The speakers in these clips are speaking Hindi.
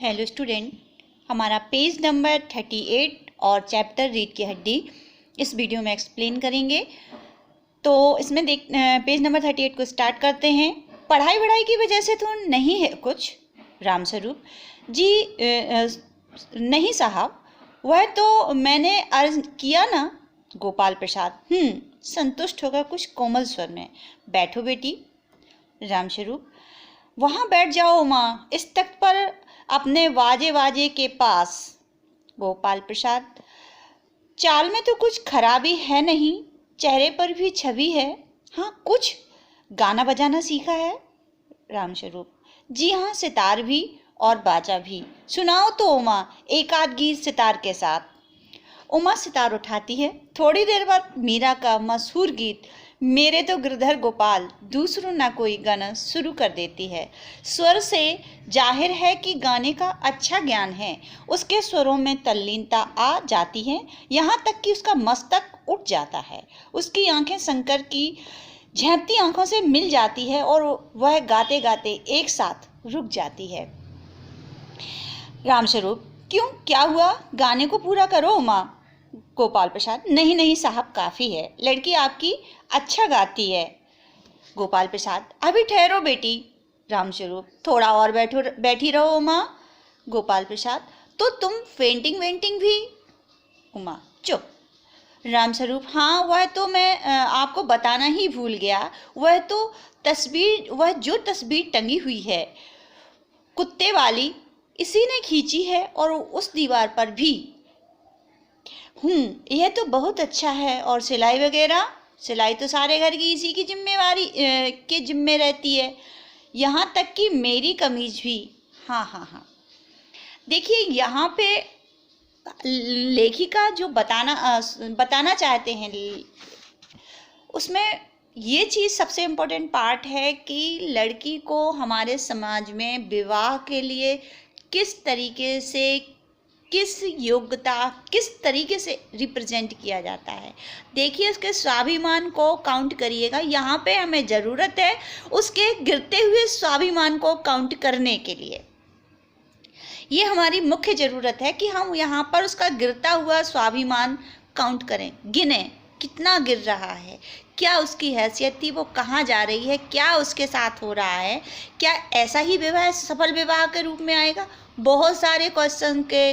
हेलो स्टूडेंट, हमारा पेज नंबर 38 और चैप्टर रीढ़ की हड्डी इस वीडियो में एक्सप्लेन करेंगे। तो इसमें पेज नंबर 38 को स्टार्ट करते हैं। पढ़ाई की वजह से तो नहीं है कुछ रामस्वरूप जी। नहीं साहब, वह तो मैंने अर्ज किया ना। गोपाल प्रसाद संतुष्ट होकर कुछ कोमल स्वर में, बैठो बेटी। रामस्वरूप, वहाँ बैठ जाओ माँ, इस तख्त पर अपने वाजे के पास। गोपाल प्रसाद, चाल में तो कुछ खराबी है नहीं, चेहरे पर भी छवि है। हाँ, कुछ गाना बजाना सीखा है। रामस्वरूप, जी हाँ, सितार भी और बाजा भी। सुनाओ तो उमा, एक आध गीत सितार के साथ। उमा सितार उठाती है। थोड़ी देर बाद मीरा का मशहूर गीत मेरे तो गिरधर गोपाल दूसरों ना कोई गाना शुरू कर देती है। स्वर से जाहिर है कि गाने का अच्छा ज्ञान है। उसके स्वरों में तल्लीनता आ जाती है, यहाँ तक कि उसका मस्तक उठ जाता है। उसकी आंखें शंकर की झैपती आंखों से मिल जाती है और वह गाते गाते एक साथ रुक जाती है। रामस्वरूप, क्यों, क्या हुआ? गाने को पूरा करो उमा। गोपाल प्रसाद, नहीं साहब, काफ़ी है, लड़की आपकी अच्छा गाती है। गोपाल प्रसाद, अभी ठहरो बेटी। रामस्वरूप, थोड़ा और बैठी रहो उमा। गोपाल प्रसाद, तो तुम पेंटिंग वेंटिंग भी? उमा, चुप। रामस्वरूप, हाँ, वह तो मैं आपको बताना ही भूल गया। वह जो तस्वीर टंगी हुई है कुत्ते वाली, इसी ने खींची है और उस दीवार पर भी। यह तो बहुत अच्छा है। और सिलाई वगैरह? सिलाई तो सारे घर की इसी की जिम्मेवारी के जिम्मे रहती है, यहाँ तक कि मेरी कमीज भी। हाँ। देखिए, यहाँ पे लेखिका जो बताना चाहते हैं, उसमें ये चीज़ सबसे इम्पोर्टेंट पार्ट है कि लड़की को हमारे समाज में विवाह के लिए किस तरीके से, किस योग्यता, किस तरीके से रिप्रेजेंट किया जाता है। देखिए, उसके स्वाभिमान को काउंट करिएगा। यहाँ पे हमें ज़रूरत है उसके गिरते हुए स्वाभिमान को काउंट करने के लिए। ये हमारी मुख्य ज़रूरत है कि हम यहाँ पर उसका गिरता हुआ स्वाभिमान काउंट करें, गिने कितना गिर रहा है, क्या उसकी हैसियत थी, वो कहाँ जा रही है, क्या उसके साथ हो रहा है, क्या ऐसा ही विवाह सफल विवाह के रूप में आएगा। बहुत सारे क्वेश्चन के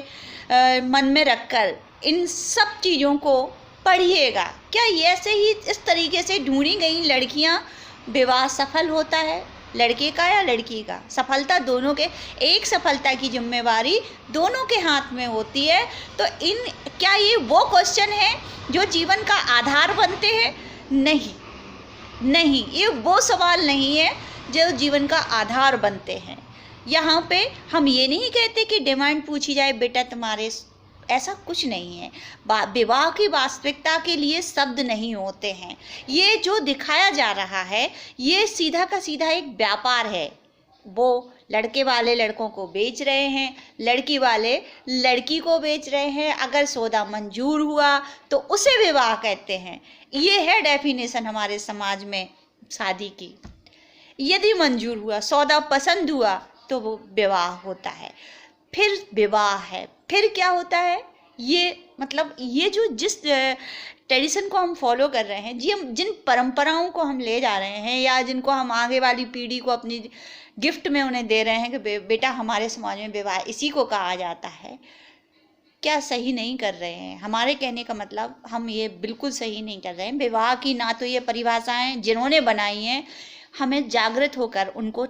मन में रखकर इन सब चीज़ों को पढ़िएगा। क्या ये ऐसे ही इस तरीके से ढूंढी गई लड़कियां विवाह सफल होता है, लड़के का या लड़की का? सफलता दोनों के, एक सफलता की जिम्मेवारी दोनों के हाथ में होती है। तो क्या ये वो क्वेश्चन है जो जीवन का आधार बनते हैं? नहीं, ये वो सवाल नहीं है जो जीवन का आधार बनते हैं। यहाँ पे हम ये नहीं कहते कि डिमांड पूछी जाए, बेटा तुम्हारे, ऐसा कुछ नहीं है। विवाह की वास्तविकता के लिए शब्द नहीं होते हैं। ये जो दिखाया जा रहा है, ये सीधा का सीधा एक व्यापार है। वो लड़के वाले लड़कों को बेच रहे हैं, लड़की वाले लड़की को बेच रहे हैं। अगर सौदा मंजूर हुआ तो उसे विवाह कहते हैं। ये है डेफिनेशन हमारे समाज में शादी की। यदि मंजूर हुआ, सौदा पसंद हुआ, तो वो विवाह होता है। फिर विवाह है, फिर क्या होता है? ये मतलब ये जो जिस ट्रेडिशन को हम फॉलो कर रहे हैं, जिन परंपराओं को हम ले जा रहे हैं, या जिनको हम आगे वाली पीढ़ी को अपनी गिफ्ट में उन्हें दे रहे हैं कि बेटा हमारे समाज में विवाह इसी को कहा जाता है, क्या सही नहीं कर रहे हैं? हमारे कहने का मतलब, हम ये बिल्कुल सही नहीं कर रहे हैं। विवाह की ना तो ये परिभाषाएं जिन्होंने बनाई हैं, हमें जागृत होकर उनको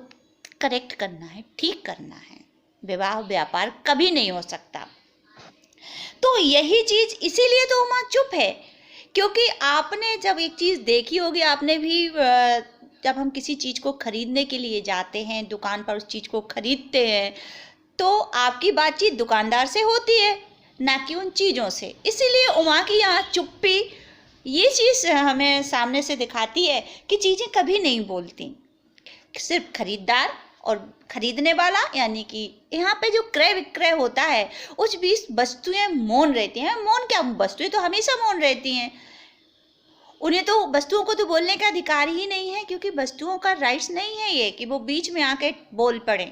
करेक्ट करना है, ठीक करना है। विवाह व्यापार कभी नहीं हो सकता। तो यही चीज़, इसीलिए तो उमा चुप है, क्योंकि आपने जब एक चीज़ देखी होगी, आपने भी जब हम किसी चीज़ को खरीदने के लिए जाते हैं, दुकान पर उस चीज़ को खरीदते हैं, तो आपकी बातचीत दुकानदार से होती है, ना कि उन चीज़ों से। इसीलिए उमा की यहाँ चुप्पी ये चीज़ हमें सामने से दिखाती है कि चीज़ें कभी नहीं बोलती। सिर्फ खरीदार और खरीदने वाला, यानी कि यहाँ पे जो क्रय विक्रय होता है, उस बीच वस्तुएं मौन रहती हैं। मौन क्या, वस्तुएं तो हमेशा मौन रहती हैं। उन्हें तो, वस्तुओं को तो बोलने का अधिकार ही नहीं है, क्योंकि वस्तुओं का राइट्स नहीं है ये कि वो बीच में आके बोल पड़े।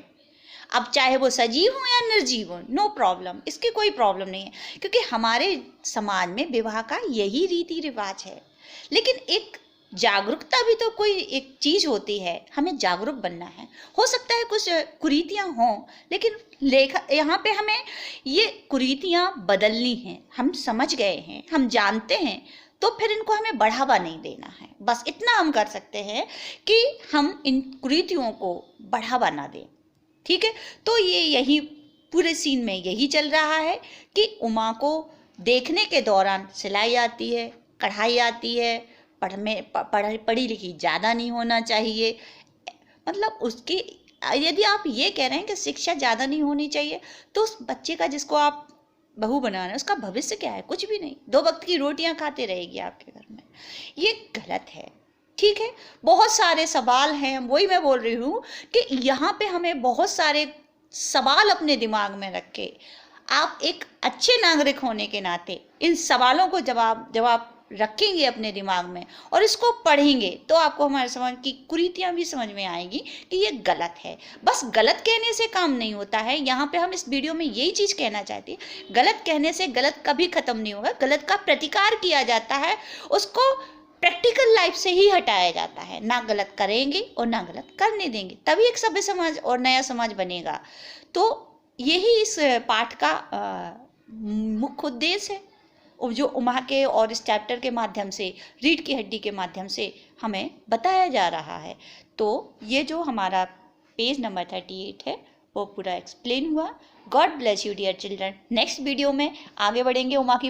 अब चाहे वो सजीव हो या निर्जीव हो, नो प्रॉब्लम, इसकी कोई प्रॉब्लम नहीं है, क्योंकि हमारे समाज में विवाह का यही रीति रिवाज है। लेकिन एक जागरूकता भी तो कोई एक चीज होती है, हमें जागरूक बनना है। हो सकता है कुछ कुरीतियां हों, लेकिन यहाँ पे हमें ये कुरीतियां बदलनी है। हम समझ गए हैं, हम जानते हैं, तो फिर इनको हमें बढ़ावा नहीं देना है। बस इतना हम कर सकते हैं कि हम इन कुरीतियों को बढ़ावा ना दें। ठीक है, तो ये यही पूरे सीन में यही चल रहा है कि उमा को देखने के दौरान सिलाई आती है, कढ़ाई आती है, पढ़ी लिखी ज़्यादा नहीं होना चाहिए। मतलब उसकी, यदि आप ये कह रहे हैं कि शिक्षा ज़्यादा नहीं होनी चाहिए, तो उस बच्चे का जिसको आप बहू बना रहे हैं उसका भविष्य क्या है? कुछ भी नहीं, 2 वक्त की रोटियां खाते रहेगी आपके घर में। ये गलत है। ठीक है, बहुत सारे सवाल हैं, वही मैं बोल रही हूँ कि यहाँ पे हमें बहुत सारे सवाल अपने दिमाग में रख के, आप एक अच्छे नागरिक होने के नाते इन सवालों को जवाब रखेंगे अपने दिमाग में और इसको पढ़ेंगे, तो आपको हमारे समाज की कुरीतियां भी समझ में आएगी कि ये गलत है। बस गलत कहने से काम नहीं होता है। यहाँ पे हम इस वीडियो में यही चीज कहना चाहते हैं, गलत कहने से गलत कभी खत्म नहीं होगा। गलत का प्रतिकार किया जाता है, उसको प्रैक्टिकल लाइफ से ही हटाया जाता है। ना गलत करेंगे और ना गलत करने देंगे, तभी एक सभ्य समाज और नया समाज बनेगा। तो यही इस पाठ का मुख्य उद्देश्य है, जो उमा के और इस चैप्टर के माध्यम से, रीढ़ की हड्डी के माध्यम से हमें बताया जा रहा है। तो ये जो हमारा पेज नंबर 38 है वो पूरा एक्सप्लेन हुआ। God bless you dear children. Next video में आगे बढ़ेंगे उमा की